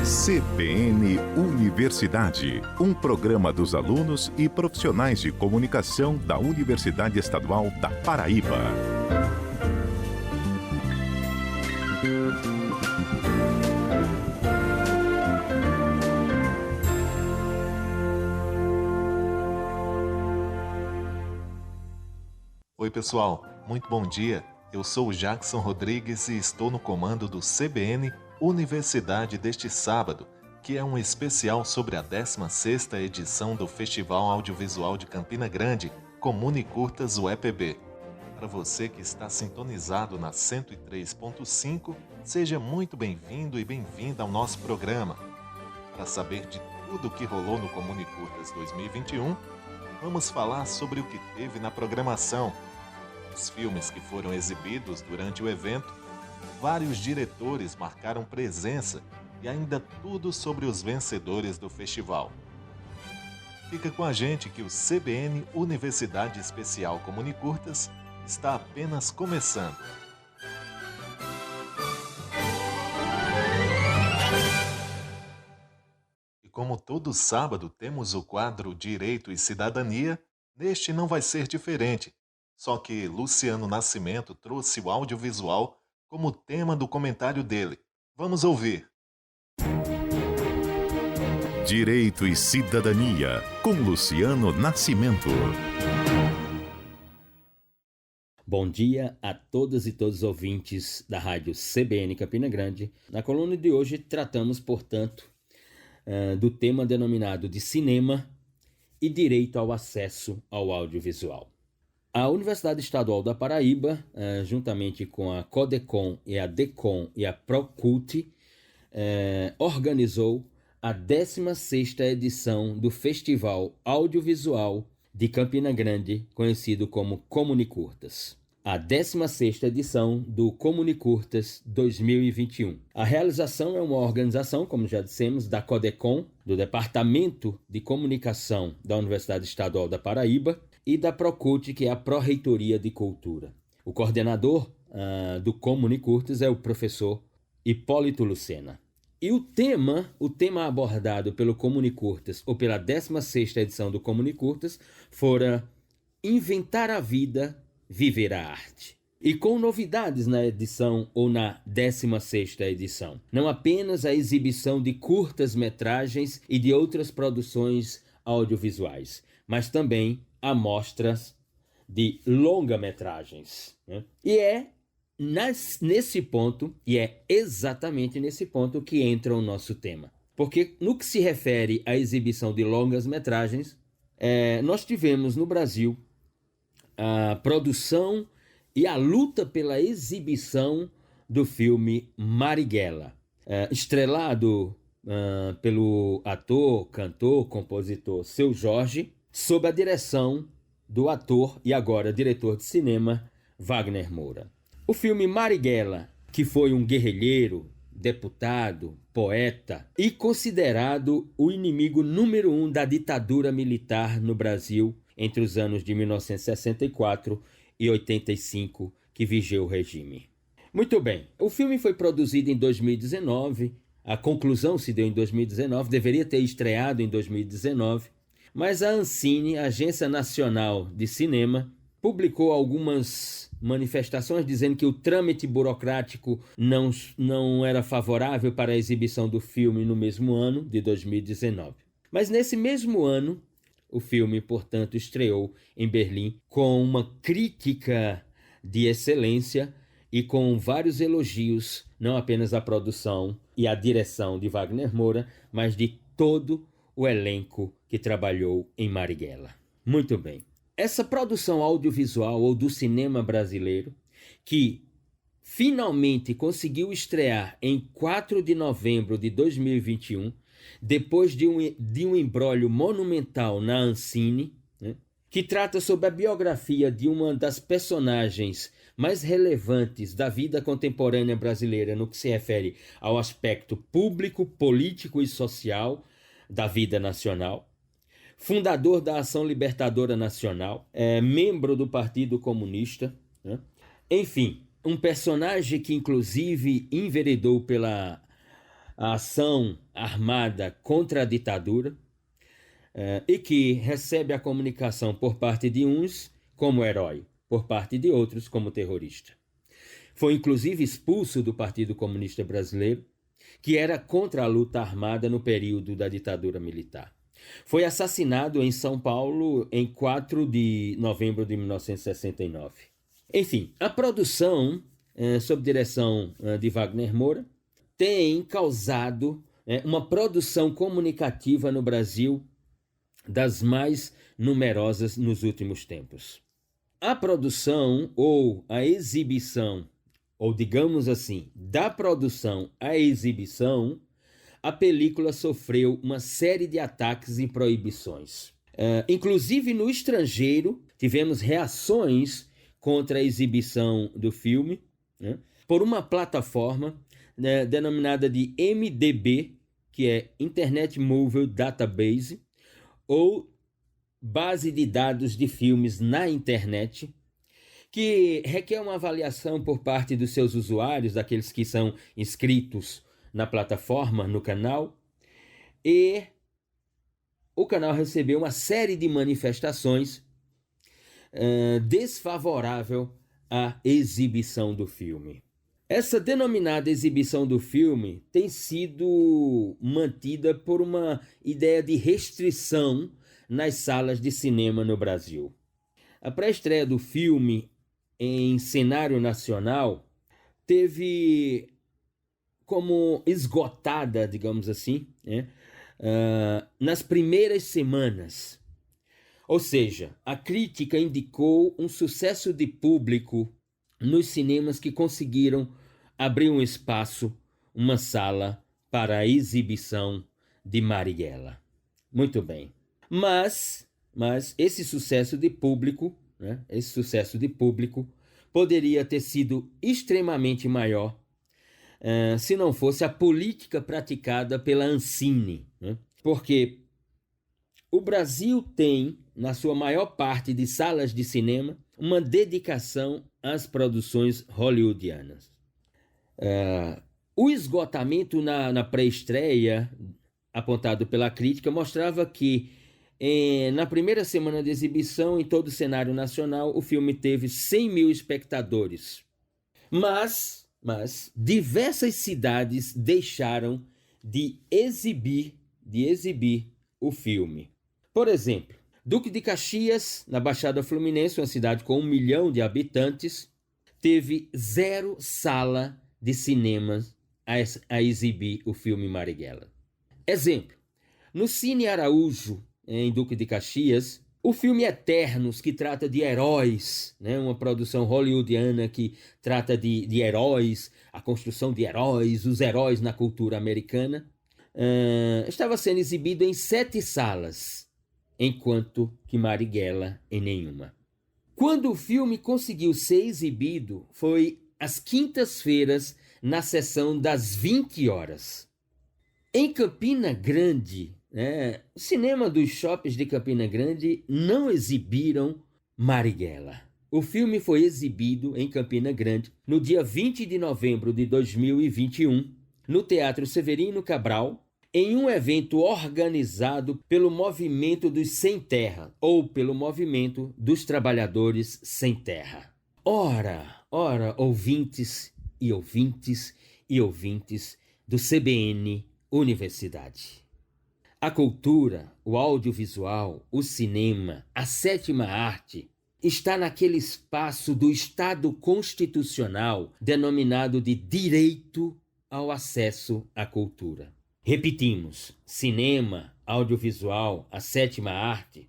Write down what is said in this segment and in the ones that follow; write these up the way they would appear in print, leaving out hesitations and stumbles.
CBN Universidade, um programa dos alunos e profissionais de comunicação da Universidade Estadual da Paraíba. Oi pessoal, muito bom dia. Eu sou o Jackson Rodrigues e estou no comando do CBN Universidade deste sábado, que é um especial sobre a 16ª edição do Festival Audiovisual de Campina Grande, Comune Curtas UEPB. Para você que está sintonizado na 103.5, seja muito bem-vindo e bem-vinda ao nosso programa. Para saber de tudo o que rolou no Comune Curtas 2021, vamos falar sobre o que teve na programação, os filmes que foram exibidos durante o evento, vários diretores marcaram presença e ainda tudo sobre os vencedores do festival. Fica com a gente que o CBN Universidade Especial Comune Curtas está apenas começando. E como todo sábado temos o quadro Direito e Cidadania, neste não vai ser diferente. Só que Luciano Nascimento trouxe o audiovisual como tema do comentário dele. Vamos ouvir. Direito e Cidadania, com Luciano Nascimento. Bom dia a todas e todos os ouvintes da rádio CBN Campina Grande. Na coluna de hoje tratamos, portanto, do tema denominado de cinema e direito ao acesso ao audiovisual. A Universidade Estadual da Paraíba, juntamente com a CODECOM e a DECOM e a PROCULT, organizou a 16ª edição do Festival Audiovisual de Campina Grande, conhecido como Comune Curtas. A 16ª edição do Comune Curtas 2021. A realização é uma organização, como já dissemos, da CODECOM, do Departamento de Comunicação da Universidade Estadual da Paraíba, e da PROCULT, que é a Pró-Reitoria de Cultura. O coordenador do Comune Curtas é o professor Hipólito Lucena. E o tema abordado pelo Comune Curtas, ou pela 16ª edição do Comune Curtas, fora Inventar a Vida, Viver a Arte. E com novidades na edição ou na 16ª edição. Não apenas a exibição de curtas-metragens e de outras produções audiovisuais, mas também amostras de longa-metragens. Né? E é nesse ponto, e é exatamente nesse ponto que entra o nosso tema. Porque no que se refere à exibição de longas-metragens, nós tivemos no Brasil a produção e a luta pela exibição do filme Marighella, estrelado pelo ator, cantor, compositor Seu Jorge, sob a direção do ator e agora diretor de cinema Wagner Moura. O filme Marighella, que foi um guerrilheiro, deputado, poeta e considerado o inimigo número 1 da ditadura militar no Brasil entre os anos de 1964 e 85, que vigiou o regime. Muito bem, o filme foi produzido em 2019, a conclusão se deu em 2019, deveria ter estreado em 2019, mas a Ancine, a Agência Nacional de Cinema, publicou algumas manifestações dizendo que o trâmite burocrático não era favorável para a exibição do filme no mesmo ano, de 2019. Mas nesse mesmo ano, o filme, portanto, estreou em Berlim com uma crítica de excelência e com vários elogios, não apenas à produção e à direção de Wagner Moura, mas de todo o elenco que trabalhou em Marighella. Muito bem. Essa produção audiovisual ou do cinema brasileiro, que finalmente conseguiu estrear em 4 de novembro de 2021, depois de um imbróglio monumental na Ancine, né, que trata sobre a biografia de uma das personagens mais relevantes da vida contemporânea brasileira no que se refere ao aspecto público, político e social da vida nacional, fundador da Ação Libertadora Nacional, membro do Partido Comunista, né? Enfim, um personagem que inclusive enveredou pela a ação armada contra a ditadura, e que recebe a comunicação por parte de uns como herói, por parte de outros como terrorista. Foi inclusive expulso do Partido Comunista Brasileiro, que era contra a luta armada no período da ditadura militar. Foi assassinado em São Paulo em 4 de novembro de 1969. Enfim, a produção, sob direção de Wagner Moura, tem causado uma produção comunicativa no Brasil das mais numerosas nos últimos tempos. A produção ou a exibição, ou digamos assim, da produção à exibição, a película sofreu uma série de ataques e proibições. Inclusive no estrangeiro, tivemos reações contra a exibição do filme, né, por uma plataforma denominada de MDB, que é Internet Movie Database, ou base de dados de filmes na internet, que requer uma avaliação por parte dos seus usuários, daqueles que são inscritos na plataforma, no canal, e o canal recebeu uma série de manifestações desfavorável à exibição do filme. Essa denominada exibição do filme tem sido mantida por uma ideia de restrição nas salas de cinema no Brasil. A pré-estreia do filme em cenário nacional teve como esgotada, digamos assim, nas primeiras semanas. Ou seja, a crítica indicou um sucesso de público nos cinemas que conseguiram abrir um espaço, uma sala para a exibição de Marighella. Muito bem. Mas esse sucesso de público, poderia ter sido extremamente maior se não fosse a política praticada pela Ancine, né? Porque o Brasil tem, na sua maior parte de salas de cinema, uma dedicação às produções hollywoodianas. O esgotamento na pré-estreia, apontado pela crítica, mostrava que na primeira semana de exibição, em todo o cenário nacional, o filme teve 100 mil espectadores. Mas diversas cidades deixaram de exibir o filme. Por exemplo, Duque de Caxias, na Baixada Fluminense, uma cidade com 1 milhão de habitantes, teve 0 sala de cinema a exibir o filme Marighella. Exemplo, no Cine Araújo, em Duque de Caxias, o filme Eternos, que trata de heróis, né, uma produção hollywoodiana que trata de heróis, a construção de heróis, os heróis na cultura americana, estava sendo exibido em 7 salas, enquanto que Marighella em nenhuma. Quando o filme conseguiu ser exibido, foi às quintas-feiras, na sessão das 20 horas. Em Campina Grande, o cinema dos shoppings de Campina Grande não exibiram Marighella. O filme foi exibido em Campina Grande no dia 20 de novembro de 2021, no Teatro Severino Cabral, em um evento organizado pelo Movimento dos Sem Terra, ou pelo Movimento dos Trabalhadores Sem Terra. Ora, ouvintes e ouvintes e ouvintes do CBN Universidade. A cultura, o audiovisual, o cinema, a sétima arte está naquele espaço do Estado constitucional denominado de direito ao acesso à cultura. Repetimos, cinema, audiovisual, a sétima arte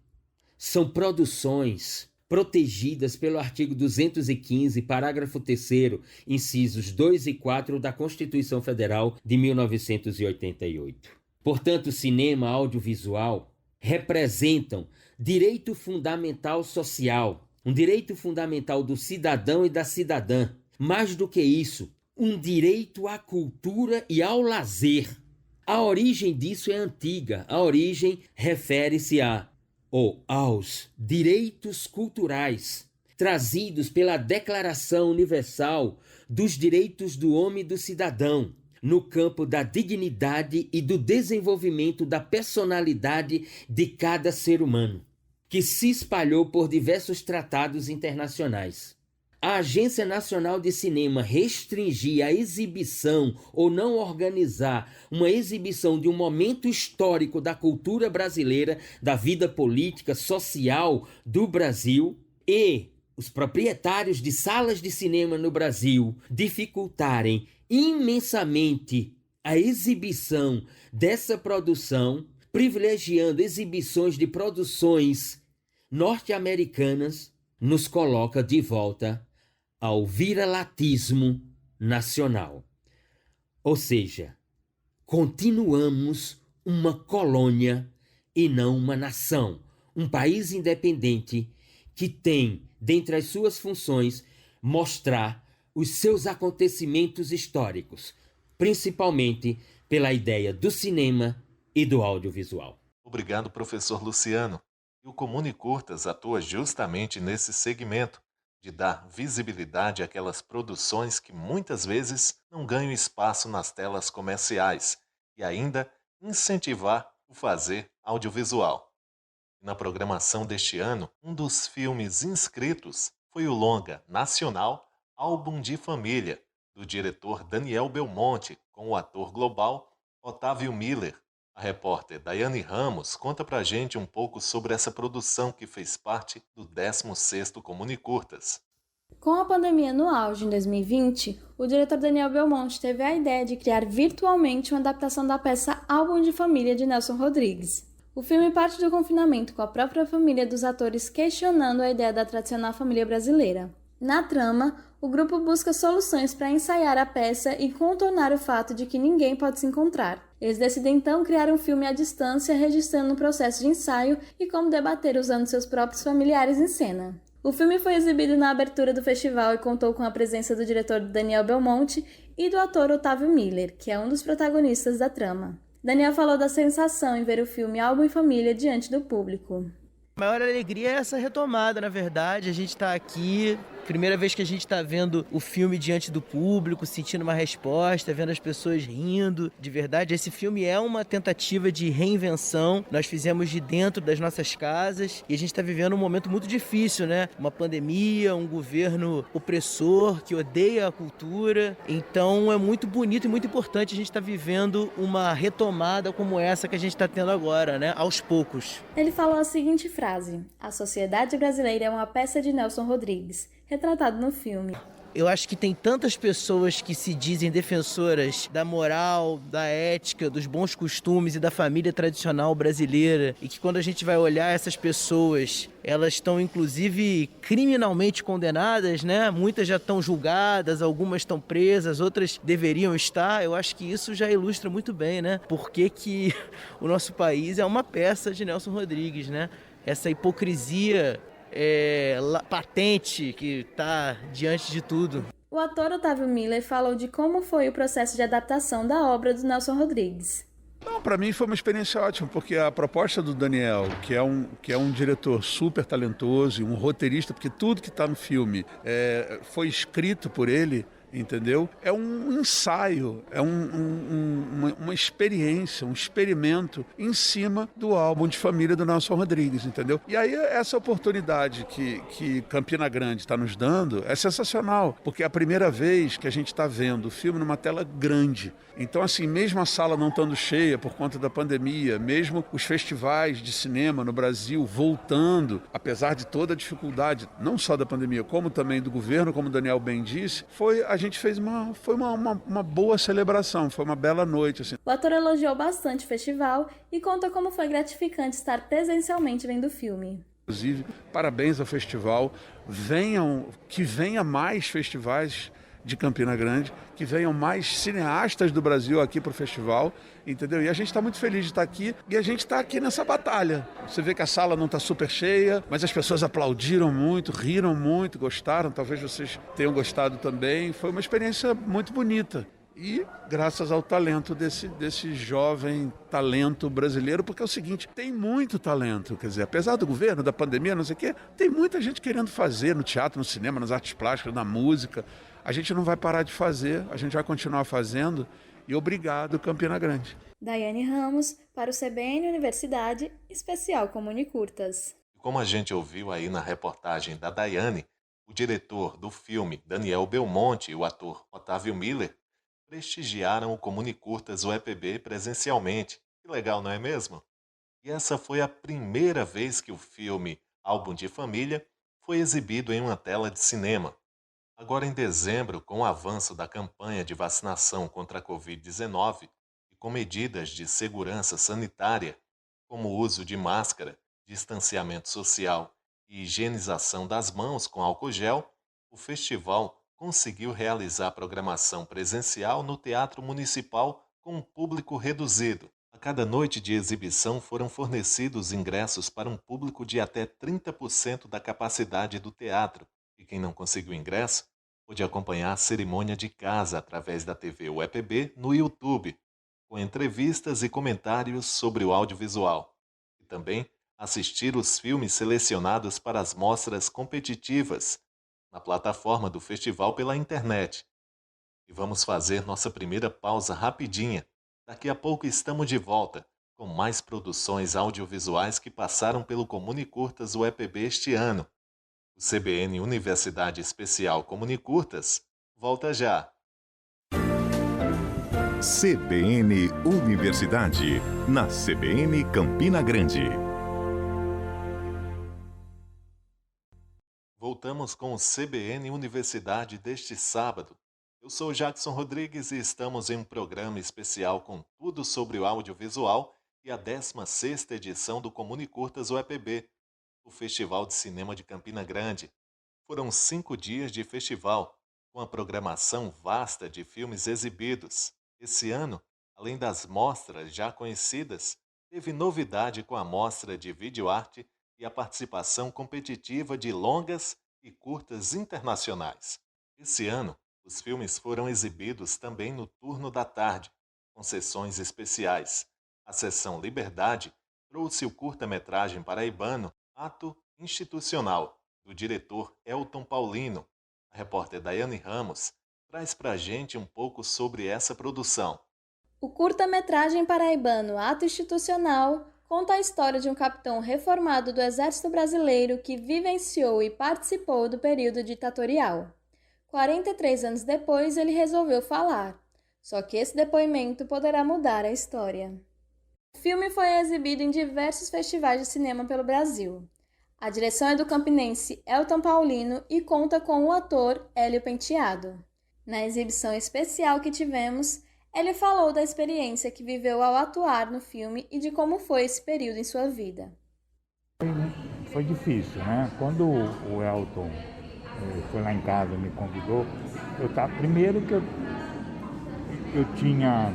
são produções protegidas pelo artigo 215, parágrafo 3º, incisos 2 e 4 da Constituição Federal de 1988. Portanto, cinema, audiovisual representam direito fundamental social, um direito fundamental do cidadão e da cidadã. Mais do que isso, um direito à cultura e ao lazer. A origem disso é antiga. A origem refere-se aos direitos culturais trazidos pela Declaração Universal dos Direitos do Homem e do Cidadão, no campo da dignidade e do desenvolvimento da personalidade de cada ser humano, que se espalhou por diversos tratados internacionais. A Agência Nacional de Cinema restringir a exibição ou não organizar uma exibição de um momento histórico da cultura brasileira, da vida política, social do Brasil, e os proprietários de salas de cinema no Brasil dificultarem imensamente a exibição dessa produção, privilegiando exibições de produções norte-americanas, nos coloca de volta ao viralatismo nacional. Ou seja, continuamos uma colônia e não uma nação, um país independente que tem, dentre as suas funções, mostrar os seus acontecimentos históricos, principalmente pela ideia do cinema e do audiovisual. Obrigado, professor Luciano. E o Comune Curtas atua justamente nesse segmento, de dar visibilidade àquelas produções que muitas vezes não ganham espaço nas telas comerciais e ainda incentivar o fazer audiovisual. Na programação deste ano, um dos filmes inscritos foi o longa nacional Álbum de Família, do diretor Daniel Belmonte, com o ator global Otávio Miller. A repórter Daiane Ramos conta pra gente um pouco sobre essa produção que fez parte do 16º Comune Curtas. Com a pandemia no auge em 2020, o diretor Daniel Belmonte teve a ideia de criar virtualmente uma adaptação da peça Álbum de Família de Nelson Rodrigues. O filme parte do confinamento com a própria família dos atores questionando a ideia da tradicional família brasileira. Na trama, o grupo busca soluções para ensaiar a peça e contornar o fato de que ninguém pode se encontrar. Eles decidem então criar um filme à distância, registrando o processo de ensaio e como debater usando seus próprios familiares em cena. O filme foi exibido na abertura do festival e contou com a presença do diretor Daniel Belmonte e do ator Otávio Miller, que é um dos protagonistas da trama. Daniel falou da sensação em ver o filme Álbum em Família diante do público. A maior alegria é essa retomada, na verdade. A gente está aqui, primeira vez que a gente está vendo o filme diante do público, sentindo uma resposta, vendo as pessoas rindo. De verdade, esse filme é uma tentativa de reinvenção. Nós fizemos de dentro das nossas casas e a gente está vivendo um momento muito difícil, né? Uma pandemia, um governo opressor que odeia a cultura. Então é muito bonito e muito importante a gente estar vivendo uma retomada como essa que a gente está tendo agora, né? Aos poucos. Ele falou a seguinte frase: a sociedade brasileira é uma peça de Nelson Rodrigues, retratado no filme. Eu acho que tem tantas pessoas que se dizem defensoras da moral, da ética, dos bons costumes e da família tradicional brasileira, e que quando a gente vai olhar essas pessoas, elas estão inclusive criminalmente condenadas, né? Muitas já estão julgadas, algumas estão presas, outras deveriam estar. Eu acho que isso já ilustra muito bem, né? Por que o nosso país é uma peça de Nelson Rodrigues, né? Essa hipocrisia patente que está diante de tudo. O ator Otávio Miller falou de como foi o processo de adaptação da obra do Nelson Rodrigues. Para mim foi uma experiência ótima, porque a proposta do Daniel, que é um diretor super talentoso e um roteirista, porque tudo que está no filme foi escrito por ele, entendeu? É um ensaio, é uma experiência, um experimento em cima do álbum de família do Nelson Rodrigues, entendeu? E aí essa oportunidade que Campina Grande está nos dando é sensacional, porque é a primeira vez que a gente está vendo o filme numa tela grande. Então, assim, mesmo a sala não estando cheia por conta da pandemia, mesmo os festivais de cinema no Brasil voltando, apesar de toda a dificuldade, não só da pandemia, como também do governo, como o Daniel bem disse, a gente fez uma boa celebração, foi uma bela noite. Assim. O ator elogiou bastante o festival e conta como foi gratificante estar presencialmente vendo o filme. Inclusive, parabéns ao festival, que venha mais festivais de Campina Grande, que venham mais cineastas do Brasil aqui para o festival, entendeu? E a gente está muito feliz de estar aqui, e a gente está aqui nessa batalha. Você vê que a sala não está super cheia, mas as pessoas aplaudiram muito, riram muito, gostaram, talvez vocês tenham gostado também. Foi uma experiência muito bonita. E graças ao talento desse jovem talento brasileiro, porque é o seguinte, tem muito talento, quer dizer, apesar do governo, da pandemia, não sei o quê, tem muita gente querendo fazer no teatro, no cinema, nas artes plásticas, na música. A gente não vai parar de fazer, a gente vai continuar fazendo E obrigado, Campina Grande. Daiane Ramos, para o CBN Universidade, especial Comunicurtas. Como a gente ouviu aí na reportagem da Daiane, o diretor do filme, Daniel Belmonte, e o ator Otávio Miller, prestigiaram o Comunicurtas UEPB presencialmente. Que legal, não é mesmo? E essa foi a primeira vez que o filme Álbum de Família foi exibido em uma tela de cinema. Agora em dezembro, com o avanço da campanha de vacinação contra a Covid-19 e com medidas de segurança sanitária, como o uso de máscara, distanciamento social e higienização das mãos com álcool gel, o festival conseguiu realizar programação presencial no Teatro Municipal com um público reduzido. A cada noite de exibição foram fornecidos ingressos para um público de até 30% da capacidade do teatro, e quem não conseguiu ingresso pôde acompanhar a cerimônia de casa através da TV UEPB no YouTube, com entrevistas e comentários sobre o audiovisual, e também assistir os filmes selecionados para as mostras competitivas na plataforma do festival pela internet. E vamos fazer nossa primeira pausa rapidinha. Daqui a pouco estamos de volta com mais produções audiovisuais que passaram pelo Comunicurtas UEPB este ano. O CBN Universidade Especial Comunicurtas volta já. CBN Universidade, na CBN Campina Grande. Voltamos com o CBN Universidade deste sábado. Eu sou Jackson Rodrigues e estamos em um programa especial com tudo sobre o audiovisual e a 16ª edição do Comunicurtas UEPB, o Festival de Cinema de Campina Grande. Foram 5 dias de festival, com a programação vasta de filmes exibidos. Esse ano, além das mostras já conhecidas, teve novidade com a mostra de videoarte e a participação competitiva de longas e curtas internacionais. Esse ano, os filmes foram exibidos também no turno da tarde, com sessões especiais. A sessão Liberdade trouxe o curta-metragem paraibano Ato Institucional, do diretor Elton Paulino. A repórter Daiane Ramos traz pra gente um pouco sobre essa produção. O curta-metragem paraibano Ato Institucional conta a história de um capitão reformado do Exército Brasileiro que vivenciou e participou do período ditatorial. 43 anos depois, ele resolveu falar, só que esse depoimento poderá mudar a história. O filme foi exibido em diversos festivais de cinema pelo Brasil. A direção é do campinense Elton Paulino e conta com o ator Hélio Penteado. Na exibição especial que tivemos, ele falou da experiência que viveu ao atuar no filme e de como foi esse período em sua vida. Foi difícil, né? Quando o Elton foi lá em casa e me convidou, primeiro que eu tinha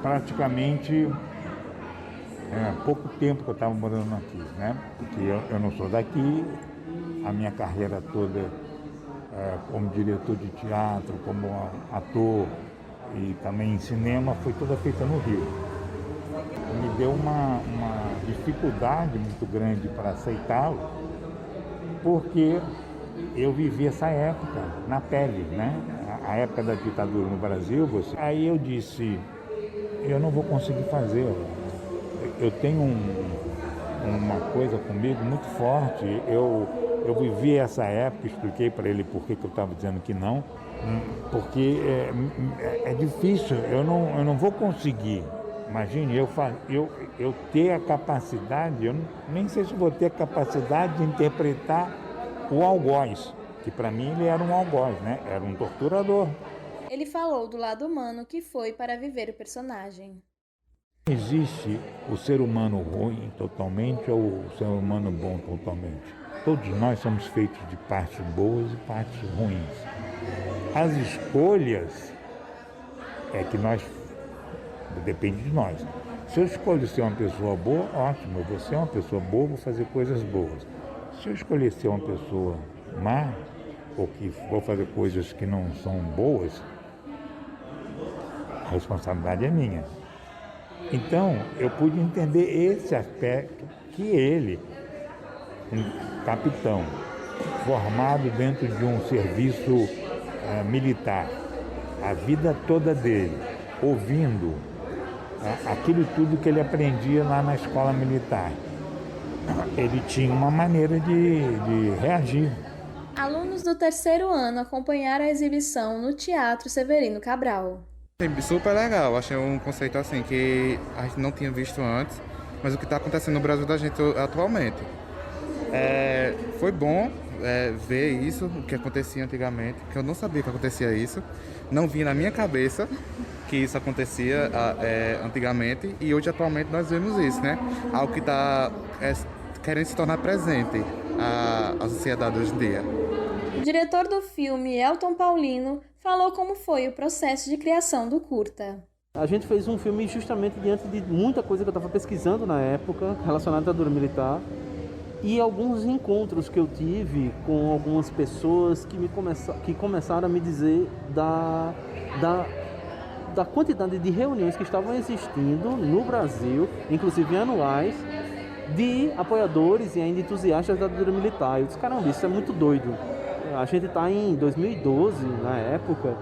praticamente pouco tempo que eu estava morando aqui, né? Porque eu não sou daqui, a minha carreira toda como diretor de teatro, como ator, e também em cinema foi toda feita no Rio. Me deu uma dificuldade muito grande para aceitá-lo, porque eu vivi essa época na pele, né? A época da ditadura no Brasil. Aí eu disse, eu não vou conseguir fazer. Eu tenho uma coisa comigo muito forte. Eu vivi essa época, expliquei para ele por que eu estava dizendo que não, porque é difícil, eu não vou conseguir. Imagine, eu ter a capacidade, eu nem sei se vou ter a capacidade de interpretar o algoz, que para mim ele era um algoz, né? Era um torturador. Ele falou do lado humano que foi para viver o personagem. Não existe o ser humano ruim totalmente ou o ser humano bom totalmente. Todos nós somos feitos de partes boas e partes ruins. As escolhas depende de nós. Se eu escolho ser uma pessoa boa, ótimo, eu vou ser uma pessoa boa, vou fazer coisas boas. Se eu escolher ser uma pessoa má, ou que vou fazer coisas que não são boas, a responsabilidade é minha. Então, eu pude entender esse aspecto que ele, um capitão, formado dentro de um serviço militar, a vida toda dele ouvindo aquilo tudo que ele aprendia lá na escola militar. Ele tinha uma maneira de reagir. Alunos do 3º ano acompanharam a exibição no Teatro Severino Cabral. Super legal, achei um conceito assim que a gente não tinha visto antes, mas o que está acontecendo no Brasil da gente atualmente. Foi bom ver isso, o que acontecia antigamente, que eu não sabia que acontecia isso, não vinha na minha cabeça que isso acontecia antigamente, e hoje atualmente nós vemos isso, né? Algo que está querendo se tornar presente à sociedade hoje em dia. O diretor do filme, Elton Paulino, falou como foi o processo de criação do curta. A gente fez um filme justamente diante de muita coisa que eu estava pesquisando na época, relacionada à ditadura militar, e alguns encontros que eu tive com algumas pessoas que começaram a me dizer da quantidade de reuniões que estavam existindo no Brasil, inclusive anuais, de apoiadores e ainda entusiastas da ditadura militar. Eu disse, caramba, isso é muito doido. A gente está em 2012, na época,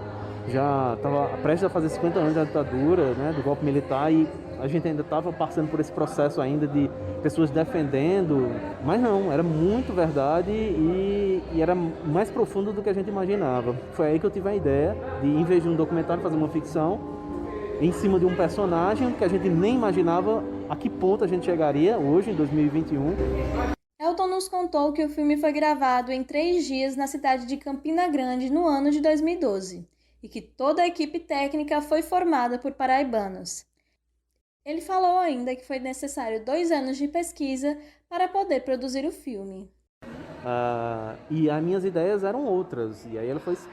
já estava prestes a fazer 50 anos da ditadura, né, do golpe militar, e a gente ainda estava passando por esse processo ainda de pessoas defendendo, mas não, era muito verdade e era mais profundo do que a gente imaginava. Foi aí que eu tive a ideia de, em vez de um documentário, fazer uma ficção em cima de um personagem que a gente nem imaginava a que ponto a gente chegaria hoje, em 2021. Elton nos contou que o filme foi gravado em 3 dias na cidade de Campina Grande no ano de 2012 e que toda a equipe técnica foi formada por paraibanos. Ele falou ainda que foi necessário 2 anos de pesquisa para poder produzir o filme. E as minhas ideias eram outras, e aí ela foi se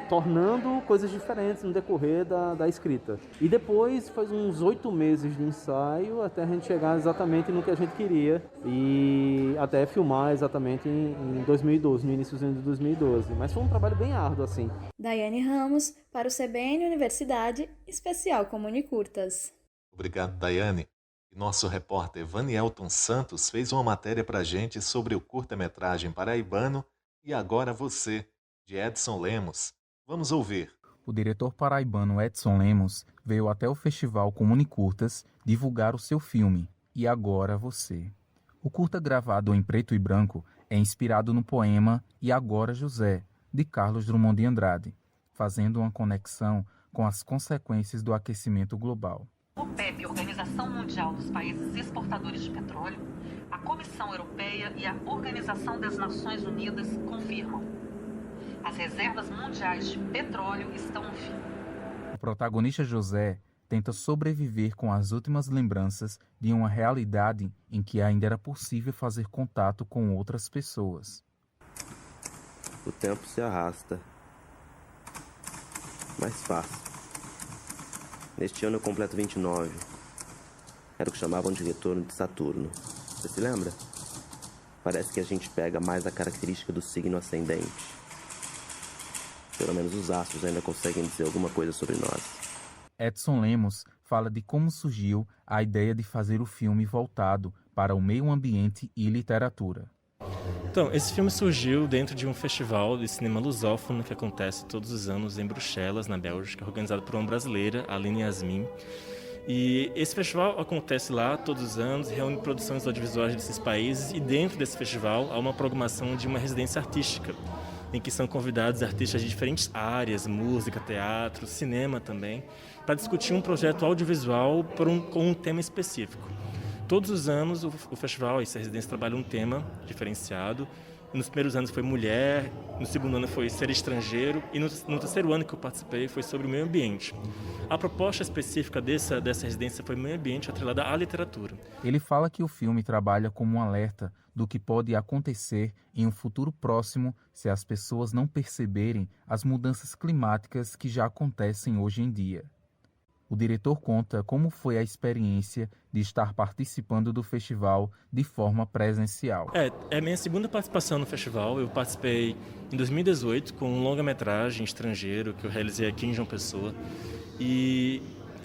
tornando coisas diferentes no decorrer da escrita. E depois foi uns 8 meses de ensaio até a gente chegar exatamente no que a gente queria e até filmar exatamente em 2012, no iníciozinho de 2012. Mas foi um trabalho bem árduo, assim. Daiane Ramos, para o CBN Universidade, especial Comunicurtas. Obrigado, Daiane. Nosso repórter Vanielton Santos fez uma matéria para a gente sobre o curta-metragem paraibano E Agora Você, de Edson Lemos. Vamos ouvir. O diretor paraibano Edson Lemos veio até o festival Comunicurtas divulgar o seu filme, E Agora Você. O curta, gravado em preto e branco, é inspirado no poema E Agora José, de Carlos Drummond de Andrade, fazendo uma conexão com as consequências do aquecimento global. O PEP, Organização Mundial dos Países Exportadores de Petróleo, a Comissão Europeia e a Organização das Nações Unidas confirmam: as reservas mundiais de petróleo estão no fim. O protagonista José tenta sobreviver com as últimas lembranças de uma realidade em que ainda era possível fazer contato com outras pessoas. O tempo se arrasta. Mais fácil. Neste ano eu completo 29. Era o que chamavam de retorno de Saturno. Você se lembra? Parece que a gente pega mais a característica do signo ascendente. Pelo menos os astros ainda conseguem dizer alguma coisa sobre nós. Edson Lemos fala de como surgiu a ideia de fazer o filme voltado para o meio ambiente e literatura. Então, esse filme surgiu dentro de um festival de cinema lusófono que acontece todos os anos em Bruxelas, na Bélgica, organizado por uma brasileira, Aline Yasmin. E esse festival acontece lá todos os anos, reúne produções audiovisuais desses países, e dentro desse festival há uma programação de uma residência artística, em que são convidados artistas de diferentes áreas, música, teatro, cinema também, para discutir um projeto audiovisual com um tema específico. Todos os anos o festival, essa residência, trabalha um tema diferenciado. Nos primeiros anos foi mulher, no segundo ano foi ser estrangeiro e no terceiro ano que eu participei foi sobre o meio ambiente. A proposta específica dessa residência foi meio ambiente atrelada à literatura. Ele fala que o filme trabalha como um alerta do que pode acontecer em um futuro próximo se as pessoas não perceberem as mudanças climáticas que já acontecem hoje em dia. O diretor conta como foi a experiência de estar participando do festival de forma presencial. É minha segunda participação no festival. Eu participei em 2018 com um longa-metragem estrangeiro que eu realizei aqui em João Pessoa. E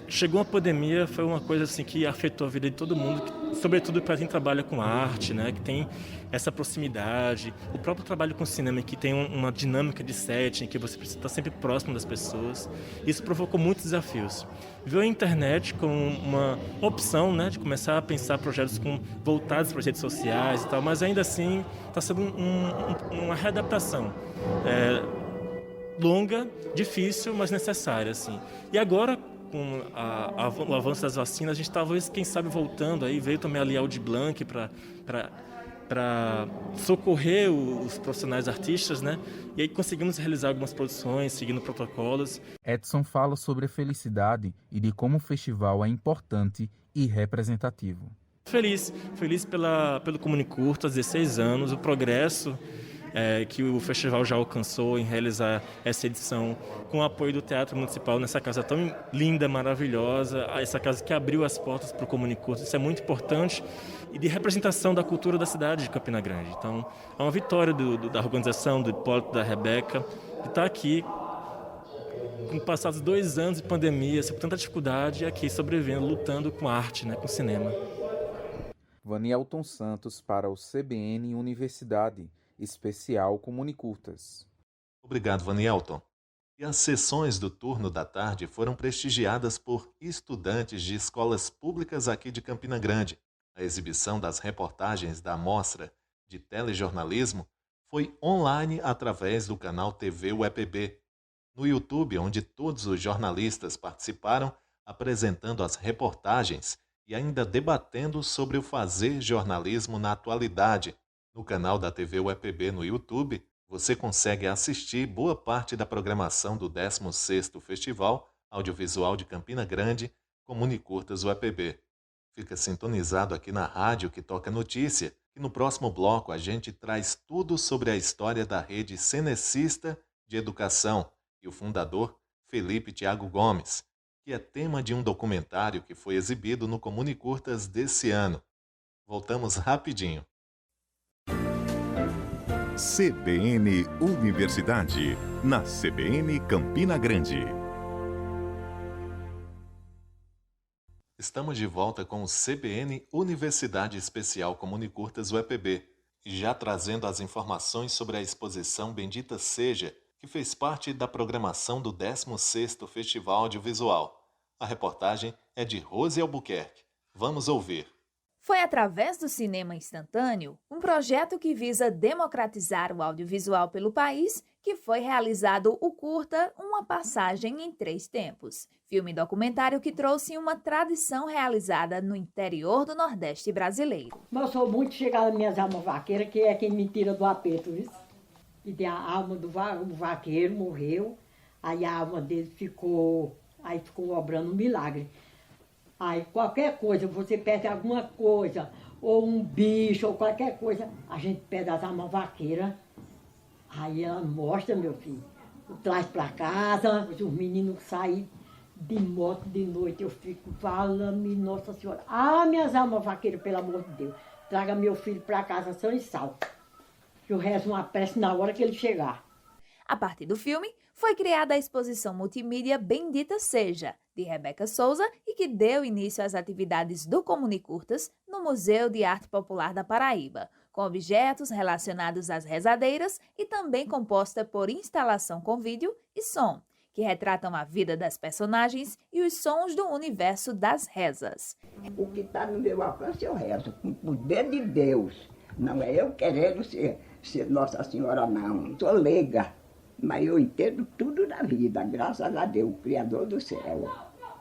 chegou a pandemia, foi uma coisa assim que afetou a vida de todo mundo, sobretudo para quem trabalha com arte, né, que tem essa proximidade, o próprio trabalho com cinema que tem uma dinâmica de set, em que você precisa estar sempre próximo das pessoas. Isso provocou muitos desafios. Viu a internet como uma opção, né, de começar a pensar projetos voltados para as redes sociais e tal, mas ainda assim está sendo uma readaptação longa, difícil, mas necessária, assim. E agora, com o avanço das vacinas, a gente talvez, quem sabe, voltando aí, veio também ali a Aldir Blanc para socorrer os profissionais artistas, né? E aí conseguimos realizar algumas produções, seguindo protocolos. Edson fala sobre a felicidade e de como o festival é importante e representativo. Feliz pelo Comunicurtas, 16 anos, o progresso que o festival já alcançou em realizar essa edição com o apoio do Teatro Municipal nessa casa tão linda, maravilhosa, essa casa que abriu as portas para o Comunicurtas. Isso é muito importante, e de representação da cultura da cidade de Campina Grande. Então, é uma vitória da organização, do Hipólito, da Rebeca, de estar aqui, com passados 2 anos de pandemia, com tanta dificuldade, aqui sobrevivendo, lutando com arte, né, com cinema. Vanielton Santos para o CBN Universidade, especial Comunicurtas. Obrigado, Vanielton. E as sessões do turno da tarde foram prestigiadas por estudantes de escolas públicas aqui de Campina Grande. A exibição das reportagens da Mostra de Telejornalismo foi online através do canal TV UEPB, no YouTube, onde todos os jornalistas participaram apresentando as reportagens e ainda debatendo sobre o fazer jornalismo na atualidade. No canal da TV UEPB no YouTube, você consegue assistir boa parte da programação do 16º Festival Audiovisual de Campina Grande, Comunicurtas UEPB. Fica sintonizado aqui na rádio que toca notícia, e no próximo bloco a gente traz tudo sobre a história da rede cenecista de educação e o fundador Felipe Thiago Gomes, que é tema de um documentário que foi exibido no Comunicurtas desse ano. Voltamos rapidinho. CBN Universidade, na CBN Campina Grande. Estamos de volta com o CBN Universidade Especial Comunicurtas UEPB, já trazendo as informações sobre a exposição Bendita Seja, que fez parte da programação do 16º Festival Audiovisual. A reportagem é de Rose Albuquerque. Vamos ouvir. Foi através do cinema instantâneo, um projeto que visa democratizar o audiovisual pelo país, que foi realizado o curta Uma Passagem em 3 Tempos. Filme documentário que trouxe uma tradição realizada no interior do Nordeste brasileiro. Eu sou muito chegada às minhas almas vaqueiras, que é quem me tira do aperto, viu? E tem a alma do vaqueiro, morreu, aí a alma dele ficou obrando um milagre. Aí qualquer coisa, você pede alguma coisa, ou um bicho, ou qualquer coisa, a gente pede as almas vaqueiras, aí ela mostra, meu filho, traz pra casa, os meninos saem de moto de noite, eu fico falando, Nossa Senhora, minhas almas vaqueiras, pelo amor de Deus, traga meu filho pra casa são e salvo, que eu rezo uma prece na hora que ele chegar. A partir do filme, foi criada a exposição multimídia Bendita Seja, de Rebeca Souza, e que deu início às atividades do Comunicurtas no Museu de Arte Popular da Paraíba, com objetos relacionados às rezadeiras e também composta por instalação com vídeo e som, que retratam a vida das personagens e os sons do universo das rezas. O que está no meu alcance eu rezo, com o poder de Deus. Não é eu querendo ser Nossa Senhora, não. Sou leiga. Mas eu entendo tudo na vida, graças a Deus, o Criador do céu.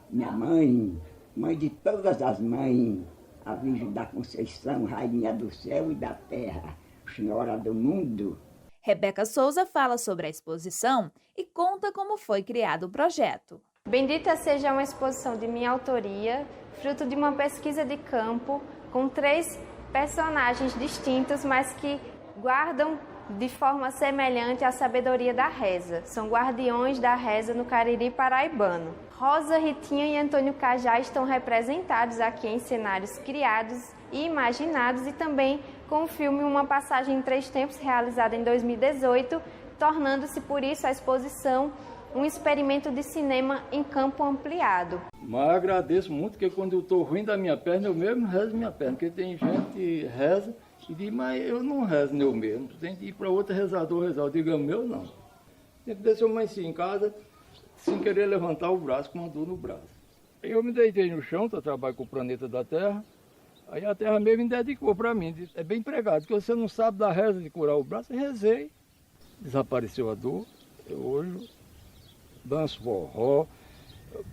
Minha mãe, mãe de todas as mães, a Virgem da Conceição, Rainha do céu e da terra, Senhora do mundo. Rebeca Souza fala sobre a exposição e conta como foi criado o projeto. Bendita Seja uma exposição de minha autoria, fruto de uma pesquisa de campo, com 3 personagens distintos, mas que guardam de forma semelhante à sabedoria da reza. São guardiões da reza no Cariri paraibano. Rosa, Ritinha e Antônio Cajá estão representados aqui em cenários criados e imaginados, e também com o filme Uma Passagem em 3 Tempos, realizado em 2018, tornando-se por isso a exposição um experimento de cinema em campo ampliado. Mas agradeço muito, porque quando eu estou ruim da minha perna, eu mesmo rezo minha perna, porque tem gente que reza e diz, mas eu não rezo eu mesmo, tem que ir para outro rezador rezar. Eu digo, meu não. Sempre desse eu amanheci em casa, sem querer levantar o braço, com uma dor no braço. Eu me deitei no chão, eu trabalho com o planeta da Terra, aí a Terra mesmo me dedicou para mim, disse, é bem pregado, que você não sabe da reza de curar o braço, eu rezei, desapareceu a dor, eu hoje danço forró,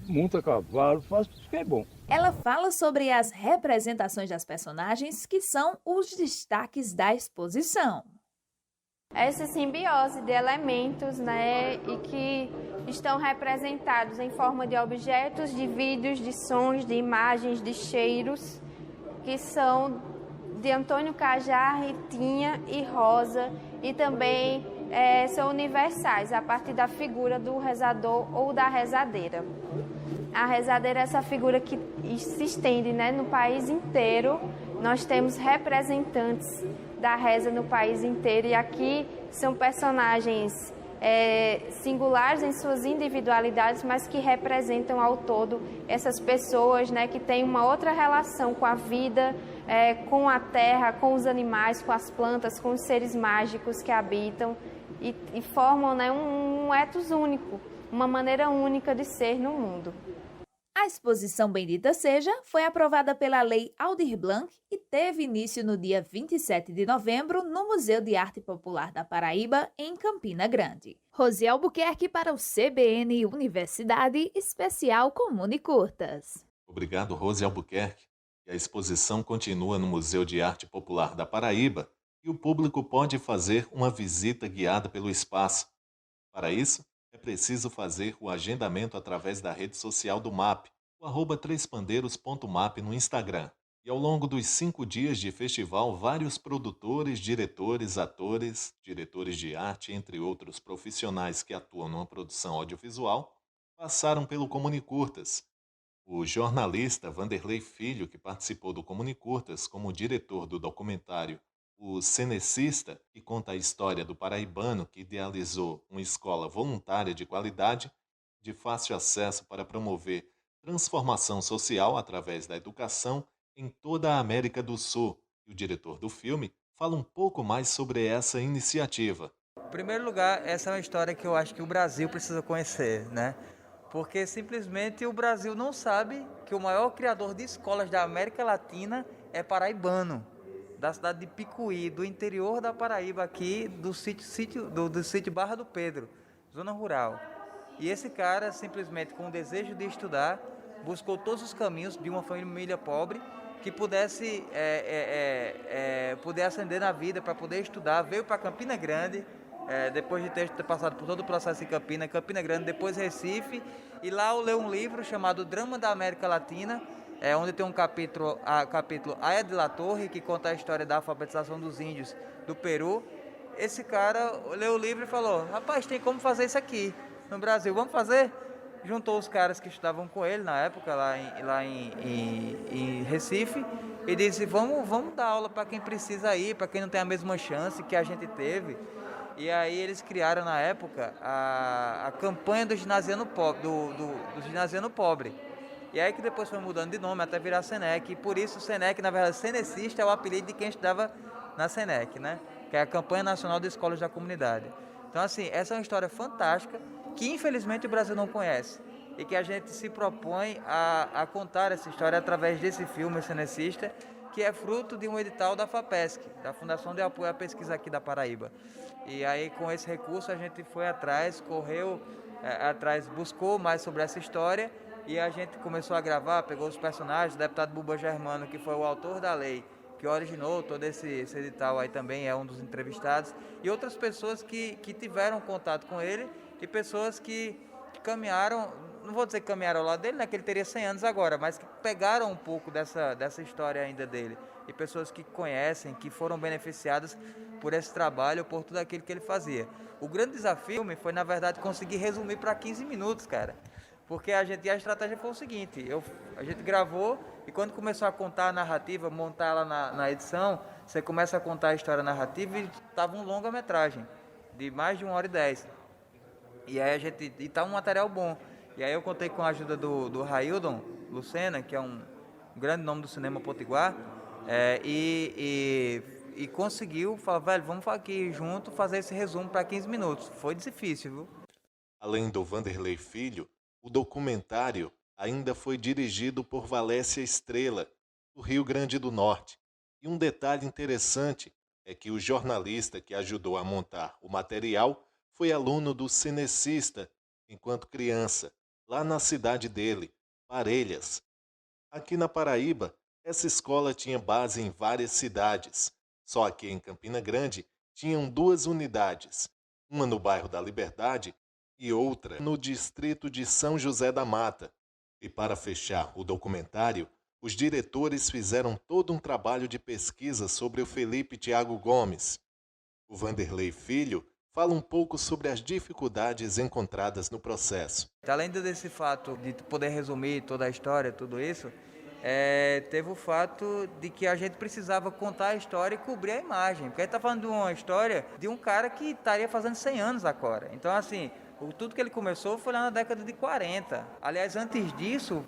monto a cavalo, faço tudo que é bom. Ela fala sobre as representações das personagens que são os destaques da exposição. Essa simbiose de elementos, né, e que estão representados em forma de objetos, de vídeos, de sons, de imagens, de cheiros, que são de Antônio Cajá, Ritinha e Rosa, e também são universais, a partir da figura do rezador ou da rezadeira. A rezadeira é essa figura que se estende, né, no país inteiro. Nós temos representantes da reza no país inteiro, e aqui são personagens singulares em suas individualidades, mas que representam ao todo essas pessoas, né, que têm uma outra relação com a vida, com a terra, com os animais, com as plantas, com os seres mágicos que habitam e formam, né, um ethos único, uma maneira única de ser no mundo. A exposição Bendita Seja foi aprovada pela Lei Aldir Blanc e teve início no dia 27 de novembro no Museu de Arte Popular da Paraíba, em Campina Grande. Rosi Albuquerque para o CBN Universidade Especial Comune Curtas. Obrigado, Rosi Albuquerque. E a exposição continua no Museu de Arte Popular da Paraíba e o público pode fazer uma visita guiada pelo espaço. Para isso, é preciso fazer o agendamento através da rede social do MAP, o @trespandeiros.map no Instagram. E ao longo dos 5 dias de festival, vários produtores, diretores, atores, diretores de arte, entre outros profissionais que atuam numa produção audiovisual, passaram pelo Comunicurtas. O jornalista Vanderlei Filho, que participou do Comunicurtas como diretor do documentário O Cenecista, que conta a história do paraibano que idealizou uma escola voluntária de qualidade, de fácil acesso para promover transformação social através da educação em toda a América do Sul. E o diretor do filme fala um pouco mais sobre essa iniciativa. Em primeiro lugar, essa é uma história que eu acho que o Brasil precisa conhecer, né? Porque simplesmente o Brasil não sabe que o maior criador de escolas da América Latina é paraibano, da cidade de Picuí, do interior da Paraíba, aqui do sítio Barra do Pedro, zona rural. E esse cara, simplesmente com o desejo de estudar, buscou todos os caminhos de uma família pobre que pudesse poder ascender na vida para poder estudar. Veio para Campina Grande, depois de ter passado por todo o processo em Campina Grande, depois Recife, e lá eu leu um livro chamado Drama da América Latina, onde tem um capítulo Aya de la Torre, que conta a história da alfabetização dos índios do Peru. Esse cara leu o livro e falou, rapaz, tem como fazer isso aqui no Brasil, vamos fazer? Juntou os caras que estudavam com ele na época, lá em Recife, e disse, vamos dar aula para quem precisa ir, para quem não tem a mesma chance que a gente teve. E aí eles criaram na época a campanha do ginasiano pobre, do ginasiano pobre. E aí que depois foi mudando de nome até virar Senec. E por isso o Senec, na verdade, Cenecista é o apelido de quem estudava na Senec, né? Que é a Campanha Nacional de Escolas da Comunidade. Então, assim, essa é uma história fantástica que, infelizmente, o Brasil não conhece. E que a gente se propõe a contar essa história através desse filme, Cenecista, que é fruto de um edital da FAPESC, da Fundação de Apoio à Pesquisa aqui da Paraíba. E aí, com esse recurso, a gente foi atrás, correu atrás, buscou mais sobre essa história, e a gente começou a gravar, pegou os personagens, o deputado Buba Germano, que foi o autor da lei, que originou todo esse edital, aí também é um dos entrevistados, e outras pessoas que tiveram contato com ele, e pessoas que caminharam, não vou dizer que caminharam ao lado dele, né, que ele teria 100 anos agora, mas que pegaram um pouco dessa história ainda dele, e pessoas que conhecem, que foram beneficiadas por esse trabalho, por tudo aquilo que ele fazia. O grande desafio foi, na verdade, conseguir resumir para 15 minutos, cara. Porque a estratégia foi o seguinte, a gente gravou e quando começou a contar a narrativa, montar ela na edição, você começa a contar a história narrativa e estava um longa-metragem, de mais de 1h10. E aí e tá um material bom. E aí eu contei com a ajuda do Raildon Lucena, que é um grande nome do cinema potiguar, e conseguiu falar, velho, vamos aqui junto fazer esse resumo para 15 minutos. Foi difícil, viu? Além do Vanderlei Filho, o documentário ainda foi dirigido por Valécia Estrela, do Rio Grande do Norte. E um detalhe interessante é que o jornalista que ajudou a montar o material foi aluno do Cinecista enquanto criança, lá na cidade dele, Parelhas. Aqui na Paraíba, essa escola tinha base em várias cidades. Só que em Campina Grande tinham 2 unidades, uma no bairro da Liberdade e outra no distrito de São José da Mata. E para fechar o documentário, os diretores fizeram todo um trabalho de pesquisa sobre o Felipe Thiago Gomes. O Vanderlei Filho fala um pouco sobre as dificuldades encontradas no processo. Além desse fato de poder resumir toda a história, tudo isso, teve o fato de que a gente precisava contar a história e cobrir a imagem. Porque a gente está falando de uma história de um cara que estaria fazendo 100 anos agora. Então, assim, tudo que ele começou foi lá na década de 40. Aliás, antes disso,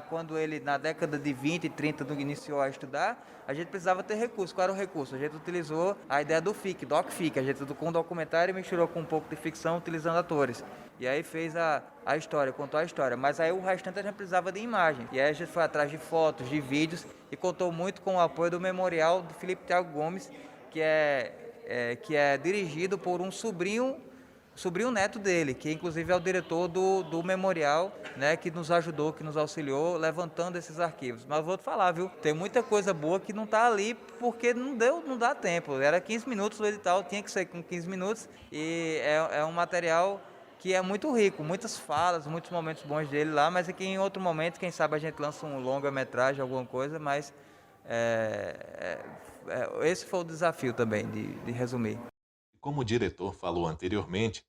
quando ele, na década de 20 e 30, iniciou a estudar, a gente precisava ter recurso. Qual era o recurso? A gente utilizou a ideia do FIC, DocFic. A gente com um documentário misturou com um pouco de ficção, utilizando atores. E aí fez a história, contou a história. Mas aí o restante a gente precisava de imagem. E aí a gente foi atrás de fotos, de vídeos, e contou muito com o apoio do memorial do Felipe Thiago Gomes, que é dirigido por um sobrinho neto dele, que inclusive é o diretor do memorial, né, que nos ajudou, que nos auxiliou levantando esses arquivos. Mas vou te falar, viu, tem muita coisa boa que não está ali porque não dá tempo. Era 15 minutos o edital, tinha que ser com 15 minutos e é um material que é muito rico, muitas falas, muitos momentos bons dele lá, mas aqui em outro momento, quem sabe a gente lança um longa-metragem, alguma coisa, mas esse foi o desafio também de resumir. Como o diretor falou anteriormente,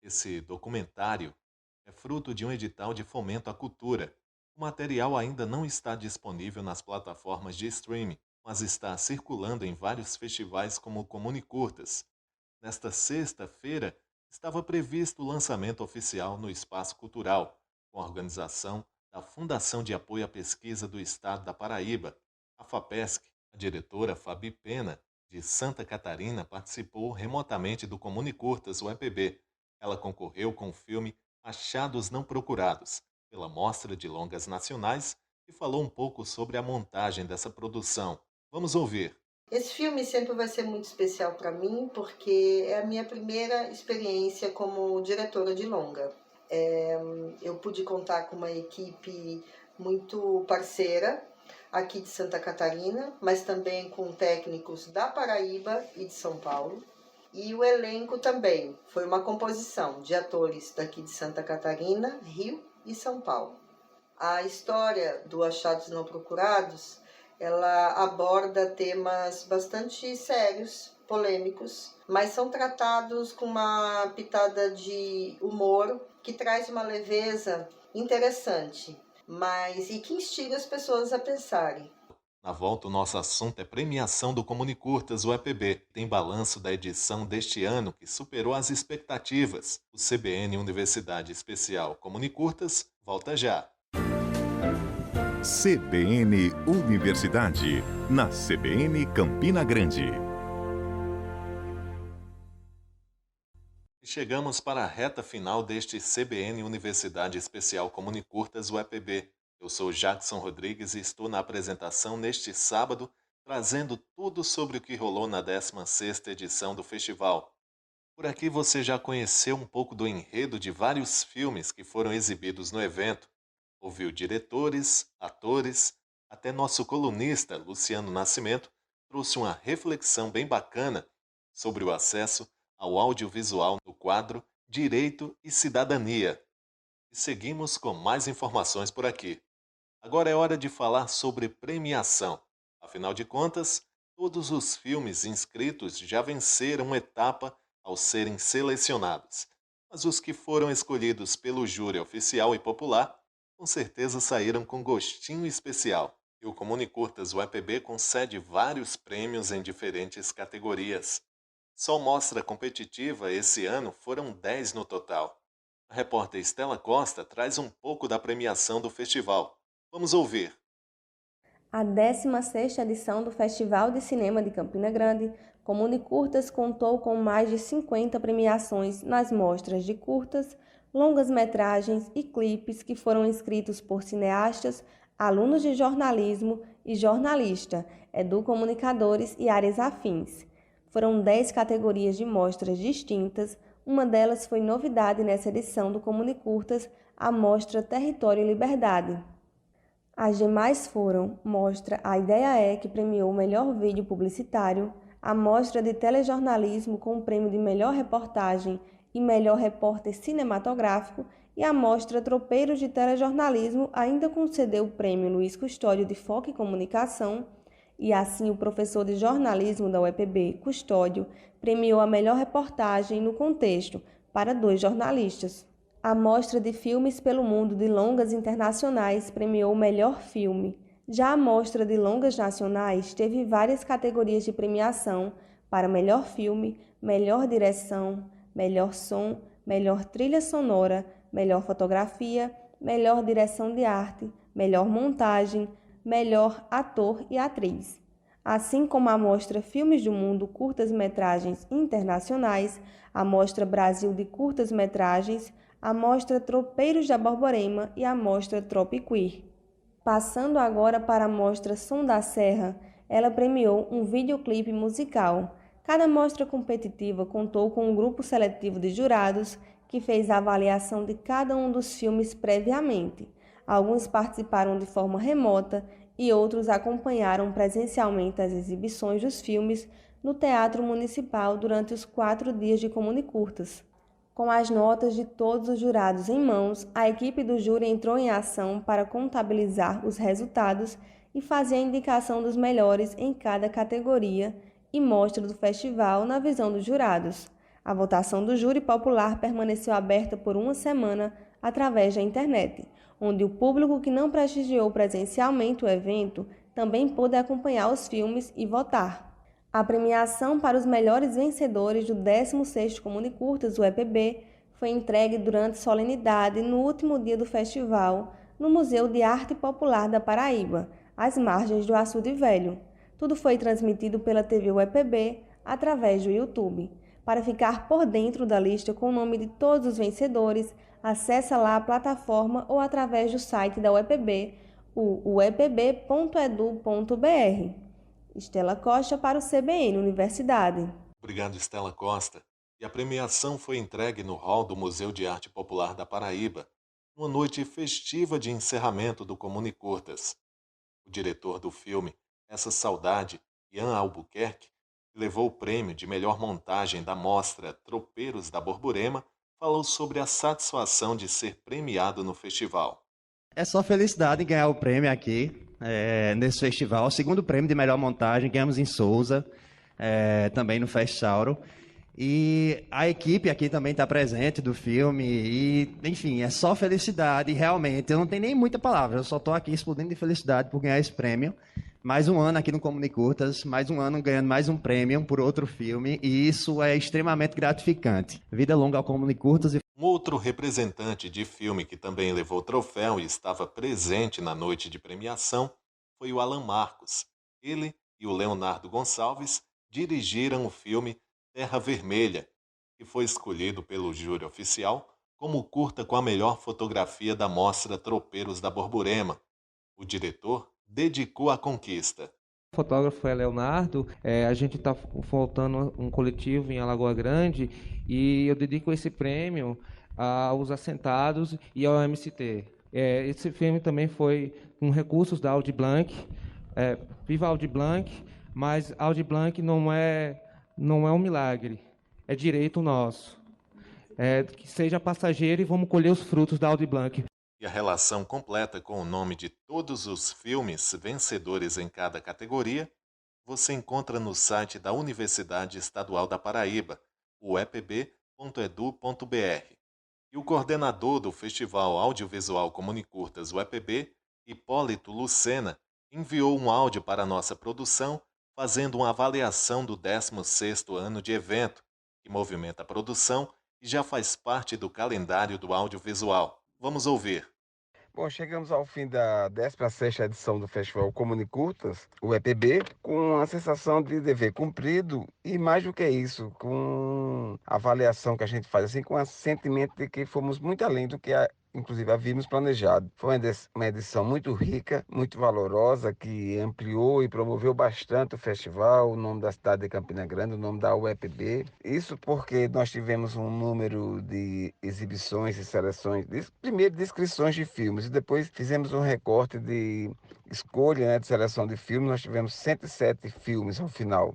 esse documentário é fruto de um edital de fomento à cultura. O material ainda não está disponível nas plataformas de streaming, mas está circulando em vários festivais como o Comunicurtas. Nesta sexta-feira, estava previsto o lançamento oficial no Espaço Cultural, com a organização da Fundação de Apoio à Pesquisa do Estado da Paraíba, a FAPESC. A diretora Fabi Pena, de Santa Catarina, participou remotamente do Comunicurtas, o EPB. Ela concorreu com o filme Achados Não Procurados, pela Mostra de Longas Nacionais, e falou um pouco sobre a montagem dessa produção. Vamos ouvir. Esse filme sempre vai ser muito especial para mim, porque é a minha primeira experiência como diretora de longa. Eu pude contar com uma equipe muito parceira, aqui de Santa Catarina, mas também com técnicos da Paraíba e de São Paulo. E o elenco também foi uma composição de atores daqui de Santa Catarina, Rio e São Paulo. A história do Achados Não Procurados, ela aborda temas bastante sérios, polêmicos, mas são tratados com uma pitada de humor que traz uma leveza interessante, e que instiga as pessoas a pensarem. Na volta, o nosso assunto é premiação do Comunicurtas, o EPB. Tem balanço da edição deste ano que superou as expectativas. O CBN Universidade Especial Comunicurtas volta já. CBN Universidade, na CBN Campina Grande. Chegamos para a reta final deste CBN Universidade Especial Comunicurtas, o EPB. Eu sou Jackson Rodrigues e estou na apresentação neste sábado, trazendo tudo sobre o que rolou na 16ª edição do festival. Por aqui você já conheceu um pouco do enredo de vários filmes que foram exibidos no evento. Ouviu diretores, atores, até nosso colunista, Luciano Nascimento, trouxe uma reflexão bem bacana sobre o acesso ao audiovisual no quadro Direito e Cidadania. E seguimos com mais informações por aqui. Agora é hora de falar sobre premiação. Afinal de contas, todos os filmes inscritos já venceram uma etapa ao serem selecionados. Mas os que foram escolhidos pelo júri oficial e popular, com certeza saíram com gostinho especial. E o Comunicurtas UEPB concede vários prêmios em diferentes categorias. Só mostra competitiva esse ano foram 10 no total. A repórter Estela Costa traz um pouco da premiação do festival. Vamos ouvir. A 16ª edição do Festival de Cinema de Campina Grande, Comunicurtas, contou com mais de 50 premiações nas mostras de curtas, longas-metragens e clipes que foram inscritos por cineastas, alunos de jornalismo e jornalista, educomunicadores e áreas afins. Foram 10 categorias de mostras distintas, uma delas foi novidade nessa edição do Comunicurtas, a mostra Território e Liberdade. As demais foram Mostra A Ideia É, que premiou o melhor vídeo publicitário, a Mostra de Telejornalismo com o prêmio de melhor reportagem e melhor repórter cinematográfico, e a Mostra Tropeiros de Telejornalismo ainda concedeu o prêmio Luiz Custódio de Foco e Comunicação, e assim o professor de jornalismo da UEPB, Custódio, premiou a melhor reportagem no contexto para 2 jornalistas. A Mostra de Filmes pelo Mundo de Longas Internacionais premiou o melhor filme. Já a Mostra de Longas Nacionais teve várias categorias de premiação para melhor filme, melhor direção, melhor som, melhor trilha sonora, melhor fotografia, melhor direção de arte, melhor montagem, melhor ator e atriz. Assim como a Mostra Filmes do Mundo Curtas-Metragens Internacionais, a Mostra Brasil de Curtas-Metragens, a Mostra Tropeiros da Borborema e a Mostra Tropiqueer. Passando agora para a Mostra Som da Serra, ela premiou um videoclipe musical. Cada mostra competitiva contou com um grupo seletivo de jurados que fez a avaliação de cada um dos filmes previamente. Alguns participaram de forma remota e outros acompanharam presencialmente as exibições dos filmes no Teatro Municipal durante os 4 dias de Comunicurtas. Com as notas de todos os jurados em mãos, a equipe do júri entrou em ação para contabilizar os resultados e fazer a indicação dos melhores em cada categoria e mostra do festival na visão dos jurados. A votação do júri popular permaneceu aberta por 1 semana através da internet, onde o público que não prestigiou presencialmente o evento também pôde acompanhar os filmes e votar. A premiação para os melhores vencedores do 16º Comunicurtas, o EPB, foi entregue durante solenidade no último dia do festival, no Museu de Arte Popular da Paraíba, às margens do Açude Velho. Tudo foi transmitido pela TV UEPB através do YouTube. Para ficar por dentro da lista com o nome de todos os vencedores, acesse lá a plataforma ou através do site da UEPB, o uepb.edu.br. Estela Costa para o CBN Universidade. Obrigado, Estela Costa. E a premiação foi entregue no hall do Museu de Arte Popular da Paraíba, numa noite festiva de encerramento do Comunicurtas. O diretor do filme, Essa Saudade, Ian Albuquerque, que levou o prêmio de melhor montagem da mostra Tropeiros da Borborema, falou sobre a satisfação de ser premiado no festival. É só felicidade em ganhar o prêmio aqui, nesse festival. O segundo prêmio de melhor montagem, ganhamos em Souza, também no Festauro. E a equipe aqui também está presente do filme. E, enfim, é só felicidade, realmente. Eu não tenho nem muita palavra, eu só estou aqui explodindo de felicidade por ganhar esse prêmio. Mais um ano aqui no Comunicurtas, mais um ano ganhando mais um prêmio por outro filme. E isso é extremamente gratificante. Vida longa ao Comunicurtas. Um outro representante de filme que também levou troféu e estava presente na noite de premiação foi o Alan Marcos. Ele e o Leonardo Gonçalves dirigiram o filme Terra Vermelha, que foi escolhido pelo júri oficial como curta com a melhor fotografia da mostra Tropeiros da Borborema. O diretor dedicou a conquista. O fotógrafo é Leonardo, a gente está faltando um coletivo em Alagoa Grande e eu dedico esse prêmio aos assentados e ao MST. Esse filme também foi com recursos da Audi Blanc, viva Audi Blanc, mas Audi Blanc não é um milagre, é direito nosso. Que seja passageiro e vamos colher os frutos da Audi Blanc. E a relação completa com o nome de todos os filmes vencedores em cada categoria você encontra no site da Universidade Estadual da Paraíba, uepb.edu.br. E o coordenador do Festival Audiovisual Comunicurtas UEPB, Hipólito Lucena, enviou um áudio para a nossa produção fazendo uma avaliação do 16º ano de evento, que movimenta a produção e já faz parte do calendário do audiovisual. Vamos ouvir. Bom, chegamos ao fim da 16ª edição do Festival Comunicurtas, o EPB, com a sensação de dever cumprido e, mais do que isso, com a avaliação que a gente faz, assim, com o sentimento de que fomos muito além do que inclusive havíamos planejado. Foi uma edição muito rica, muito valorosa, que ampliou e promoveu bastante o festival, o nome da cidade de Campina Grande, o nome da UEPB. Isso porque nós tivemos um número de exibições e seleções, primeiro de inscrições de filmes, e depois fizemos um recorte de escolha, né, de seleção de filmes. Nós tivemos 107 filmes ao final,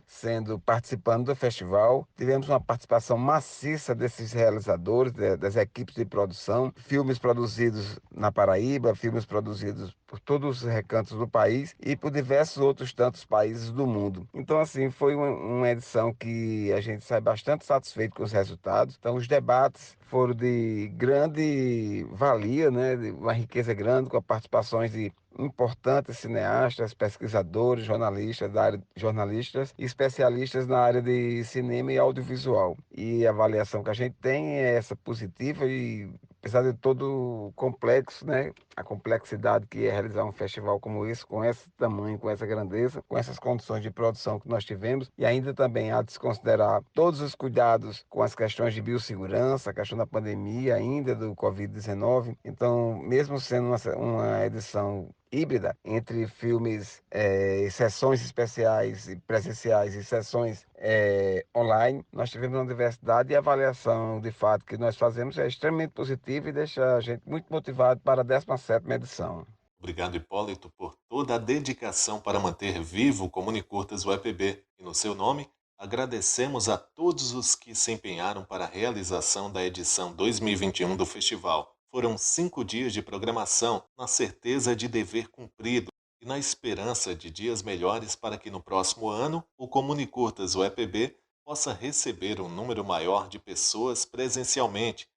participando do festival. Tivemos uma participação maciça desses realizadores, das equipes de produção, filmes produzidos na Paraíba, filmes produzidos por todos os recantos do país e por diversos outros tantos países do mundo. Então, assim, foi uma edição que a gente sai bastante satisfeito com os resultados. Então, os debates foram de grande valia, né, de uma riqueza grande, com participações de importantes cineastas, pesquisadores, jornalistas e especialistas na área de cinema e audiovisual. E a avaliação que a gente tem é essa positiva e, apesar de todo o complexo, né, a complexidade que é realizar um festival como esse, com esse tamanho, com essa grandeza, com essas condições de produção que nós tivemos, e ainda também há de se considerar todos os cuidados com as questões de biossegurança, a questão da pandemia ainda, do Covid-19. Então, mesmo sendo uma edição híbrida entre filmes, sessões especiais e presenciais e sessões online, nós tivemos uma diversidade, e a avaliação de fato que nós fazemos é extremamente positiva e deixa a gente muito motivado para a 17ª edição. Obrigado, Hipólito, por toda a dedicação para manter vivo o Comunicurtas UEPB. E no seu nome, agradecemos a todos os que se empenharam para a realização da edição 2021 do festival. Foram 5 dias de programação, na certeza de dever cumprido e na esperança de dias melhores para que no próximo ano o Comunicurtas UEPB possa receber um número maior de pessoas presencialmente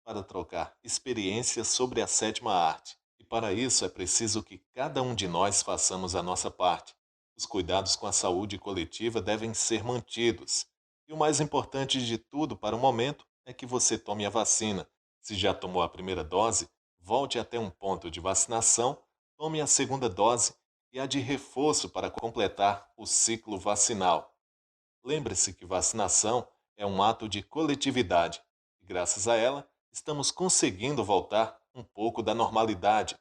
para trocar experiências sobre a 7ª arte. E para isso é preciso que cada um de nós façamos a nossa parte. Os cuidados com a saúde coletiva devem ser mantidos. E o mais importante de tudo para o momento é que você tome a vacina. Se já tomou a primeira dose, volte até um ponto de vacinação, tome a segunda dose e a de reforço para completar o ciclo vacinal. Lembre-se que vacinação é um ato de coletividade e, graças a ela, estamos conseguindo voltar um pouco da normalidade.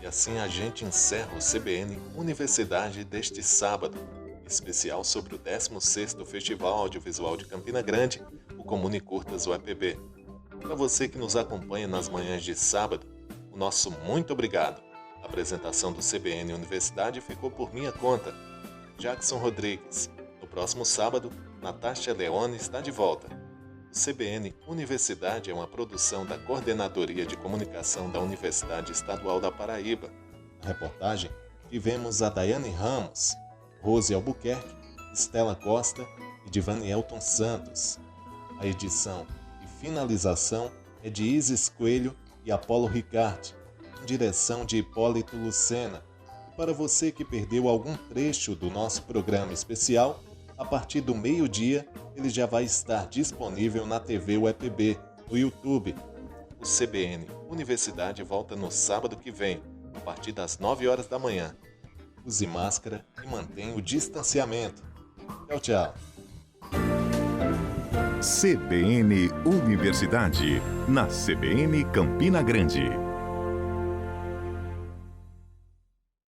E assim a gente encerra o CBN Universidade deste sábado, especial sobre o 16º Festival Audiovisual de Campina Grande, o Comunicurtas UEPB. Para você que nos acompanha nas manhãs de sábado, o nosso muito obrigado. A apresentação do CBN Universidade ficou por minha conta. Jackson Rodrigues. No próximo sábado, Natasha Leone está de volta. O CBN Universidade é uma produção da Coordenadoria de Comunicação da Universidade Estadual da Paraíba. Na reportagem, tivemos a Daiane Ramos, Rose Albuquerque, Estela Costa e Divanielton Santos. A edição finalização é de Isis Coelho e Apolo Ricardi, em direção de Hipólito Lucena. E para você que perdeu algum trecho do nosso programa especial, a partir do meio-dia ele já vai estar disponível na TV UEPB, no YouTube. O CBN Universidade volta no sábado que vem, a partir das 9 horas da manhã. Use máscara e mantenha o distanciamento. Tchau, tchau. CBN Universidade, na CBN Campina Grande.